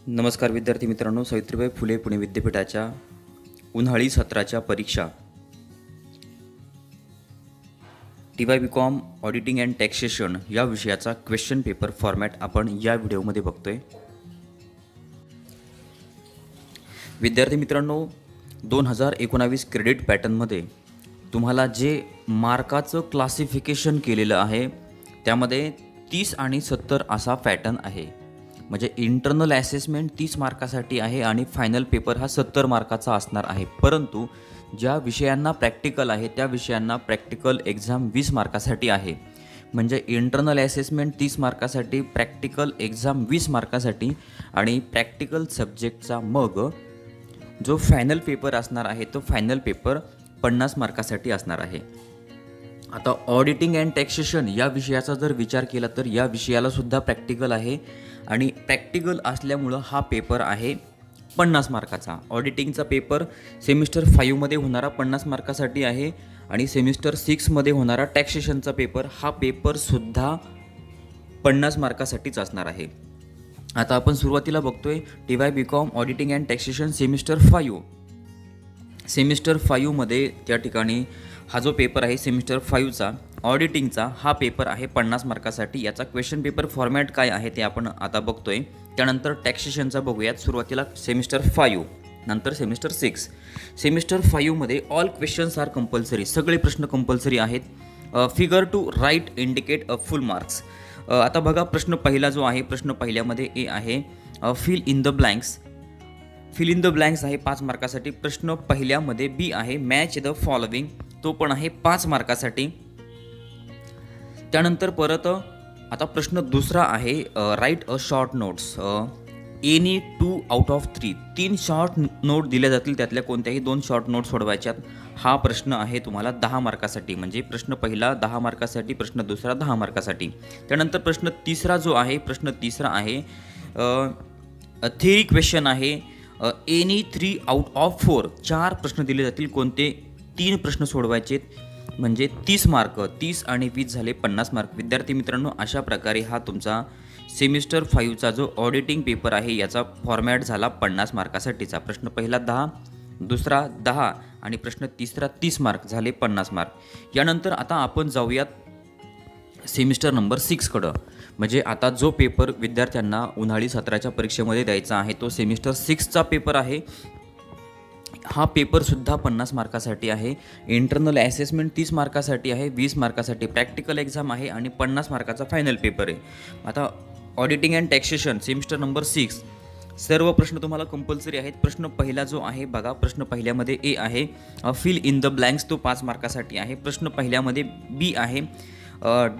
नमस्कार विद्यार्थी मित्रांनो, सावित्रीबाई फुले पुणे विद्यापीठाच्या उन्हाळी सत्राच्या परीक्षा TY BCom auditing and taxation या विषयाचा क्वेश्चन पेपर फॉर्मॅट आपण या व्हिडिओमध्ये बघतोय। विद्यार्थी मित्रांनो, 2019 क्रेडिट पॅटर्नमध्ये तुम्हाला जे मार्काचं क्लासिफिकेशन केलेलं आहे त्यामध्ये 30 आणि 70 असा पॅटर्न आहे। म्हणजे इंटरनल असेसमेंट 30 मार्कासाठी आहे आणि फायनल पेपर हा 70 मार्काचा असणार आहे। परंतु ज्या विषयांना प्रॅक्टिकल आहे त्या विषयांना प्रॅक्टिकल एक्झाम 20 मार्कासाठी आहे। म्हणजे इंटरनल असेसमेंट 30 मार्कासाठी, प्रॅक्टिकल एक्झाम 20 मार्कासाठी आणि प्रॅक्टिकल सब्जेक्टचा मग जो फायनल पेपर असणार आहे तो फायनल पेपर 50 मार्कासाठी असणार आहे। आता ऑडिटिंग अँड टॅक्सेशन या विषयाचा जर विचार केला तर या विषयाला सुद्धा प्रॅक्टिकल आहे आणि प्रॅक्टिकल असल्यामुळं हा पेपर आहे 50 मार्काचा। ऑडिटिंगचा पेपर सेमिस्टर 5 मध्ये होणारा 50 मार्कासाठी आहे आणि सेमिस्टर 6 मध्ये होणारा टॅक्सेशनचा पेपर हा पेपरसुद्धा 50 मार्कासाठीच असणार आहे। आता आपण सुरुवातीला बघतोय TY BCom auditing and taxation semester 5। Semester 5 मध्ये त्या ठिकाणी हा जो पेपर आहे सेमिस्टर 5चा ऑडिटिंगचा हा पेपर आहे 50 मार्कासाठी। याचा क्वेश्चन पेपर फॉर्मॅट काय आहे ते आपण आता बघतोय। त्यानंतर टॅक्सेशनचा बघूयात। सुरुवातीला सेमिस्टर 5, नंतर सेमिस्टर 6। सेमिस्टर 5 मध्ये ऑल क्वेश्चन्स आर कंपल्सरी, सगळे प्रश्न कंपल्सरी आहेत। Figure to right indicate full marks. आता बघा प्रश्न पहिला जो आहे, प्रश्न पहिल्यामध्ये ए आहे fill in the blanks. Fill in the blanks आहे 5 मार्कासाठी। प्रश्न पहिल्यामध्ये बी आहे मॅच द फॉलोविंग, तो पण आहे 5 मार्कासाठी। त्यानंतर परत आता प्रश्न दुसरा आहे right a short notes any 2 out of 3। 3 short note दिल्या जातील, त्यातल्या कोणत्याही 2 शॉर्ट नोट सोडवायच्यात। हा प्रश्न आहे तुम्हाला 10 मार्कासाठी। म्हणजे प्रश्न पहिला 10 मार्कासाठी, प्रश्न दुसरा 10 मार्कासाठी। त्यानंतर प्रश्न तिसरा जो आहे, प्रश्न तिसरा आहे थेरी क्वेश्चन आहे एनी 3 आउट ऑफ 4। 4 प्रश्न दिले जातील, कोणते 3 प्रश्न सोडवायचे, म्हणजे 30 मार्क। 30 आणि 20 झाले 50 मार्क। विद्यार्थी मित्रांनो, अशा प्रकारे हा तुमचा सेमिस्टर 5चा जो ऑडिटिंग पेपर आहे याचा फॉर्मॅट झाला 50 मार्कासाठीचा। प्रश्न पहिला 10, दुसरा 10 आणि प्रश्न तिसरा 30 मार्क, झाले 50 मार्क। यानंतर आता आपण जाऊयात सेमिस्टर नंबर 6कडं। म्हणजे आता जो पेपर विद्यार्थ्यांना उन्हाळी सत्राच्या परीक्षेमध्ये द्यायचा आहे तो सेमिस्टर 6चा पेपर आहे। हा पेपरसुद्धा 50 मार्कासाठी आहे। इंटरनल असेसमेंट 30 मार्कासाठी आहे, 20 मार्कासाठी प्रॅक्टिकल एक्झाम आहे आणि 50 मार्काचा फायनल पेपर आहे। आता auditing and taxation semester number 6 सर्व प्रश्न तुम्हाला कंपल्सरी आहेत। प्रश्न पहिला जो आहे बघा, प्रश्न पहिल्यामध्ये ए आहे फिल इन द ब्लँक्स, तो 5 मार्कासाठी आहे। प्रश्न पहिल्यामध्ये बी आहे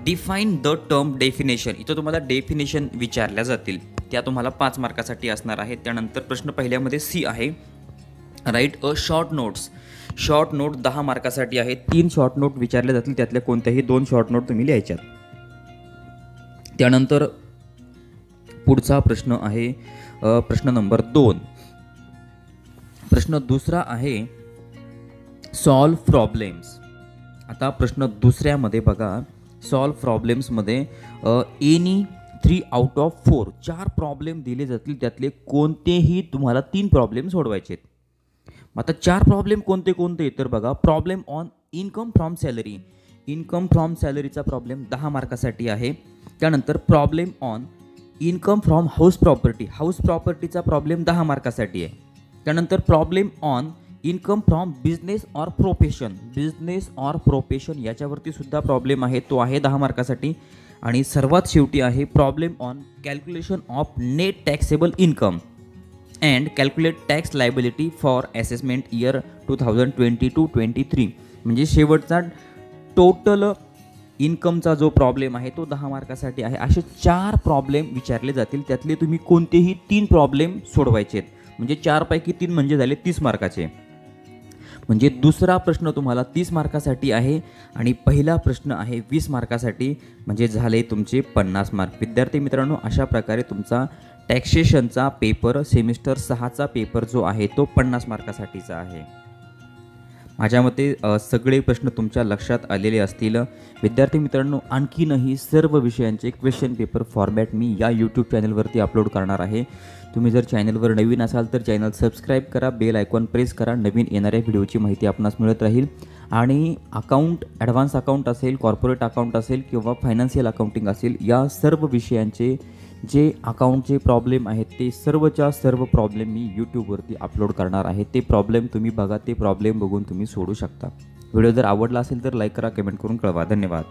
डिफाईन द टर्म डेफिनेशन। इथं तुम्हाला डेफिनेशन विचारल्या जातील, त्या तुम्हाला 5 मार्कासाठी असणार आहेत। त्यानंतर प्रश्न पहिल्यामध्ये सी आहे right a short notes. Short note 10 मार्कासाठी आहेत। 3 शॉर्ट नोट विचारले जातील, त्यातल्या कोणत्याही 2 शॉर्ट नोट तुम्ही लिहायच्यात। त्यानंतर पुढचा प्रश्न आहे प्रश्न नंबर 2। प्रश्न दुसरा आहे सॉल्व प्रॉब्लेम्स। आता प्रश्न दुसऱ्यामध्ये बघा, सॉल्व प्रॉब्लेम्समध्ये एनी 3 आउट ऑफ 4। 4 प्रॉब्लेम दिले जातील, त्यातले कोणतेही तुम्हाला 3 प्रॉब्लेम सोडवायचे आहेत। आता 4 प्रॉब्लेम कोणते कोणते तर बघा, problem on income from salary. Income from सॅलरीचा प्रॉब्लेम 10 मार्कासाठी आहे। त्यानंतर problem on income from house property, house प्रॉपर्टीचा प्रॉब्लेम 10 मार्कासाठी आहे। त्यानंतर problem on income from business or profession, business or profession याच्यावरती सुद्धा प्रॉब्लेम आहे, तो आहे 10 मार्कासाठी। आणि सर्वात शेवटी आहे problem on calculation of net taxable income and calculate tax liability for assessment year 2022-23। म्हणजे शेवटचा टोटल इन्कमचा जो प्रॉब्लेम आहे तो 10 मार्कासाठी आहे। असे 4 प्रॉब्लेम विचारले जातील, त्यातले तुम्ही कोणतेही 3 प्रॉब्लेम सोडवायचे आहेत। म्हणजे 4 पैकी 3 म्हणजे झाले 30 मार्काचे। म्हणजे दुसरा प्रश्न तुम्हाला 30 मार्कासाठी आहे आणि पहिला प्रश्न आहे 20 मार्कासाठी, म्हणजे झाले तुमचे 50 मार्क। विद्यार्थी मित्रांनो, अशा प्रकारे तुमचा टॅक्सेशनचा पेपर सेमिस्टर 6चा पेपर जो आहे तो 50 मार्कासाठीचा आहे। माझ्या मते सगळे प्रश्न तुमच्या लक्षात आलेले असतील। विद्यार्थी मित्रांनो, आणखीनही सर्व विषयांचे क्वेश्चन पेपर फॉर्मॅट मी या यूट्यूब चॅनलवरती अपलोड करणार आहे। तुम्ही जर चॅनलवर नवीन असाल तर चॅनल सबस्क्राईब करा, बेल आयकॉन प्रेस करा, नवीन येणाऱ्या व्हिडिओची माहिती आपणास मिळत राहील. आणि अकाउंट, ॲडव्हान्स अकाउंट असेल, कॉर्पोरेट अकाउंट असेल किंवा फायनान्शियल अकाउंटिंग असेल, या सर्व विषयांचे जे अकाउंटचे प्रॉब्लेम आहेत ते सर्वच्या सर्व प्रॉब्लेम मी यूट्यूबवरती अपलोड करणार आहे. ते प्रॉब्लेम तुम्ही बघा, ते प्रॉब्लेम बघून तुम्ही सोडू शकता. व्हिडिओ जर आवडला असेल तर लाईक करा, कमेंट करून कळवा. धन्यवाद.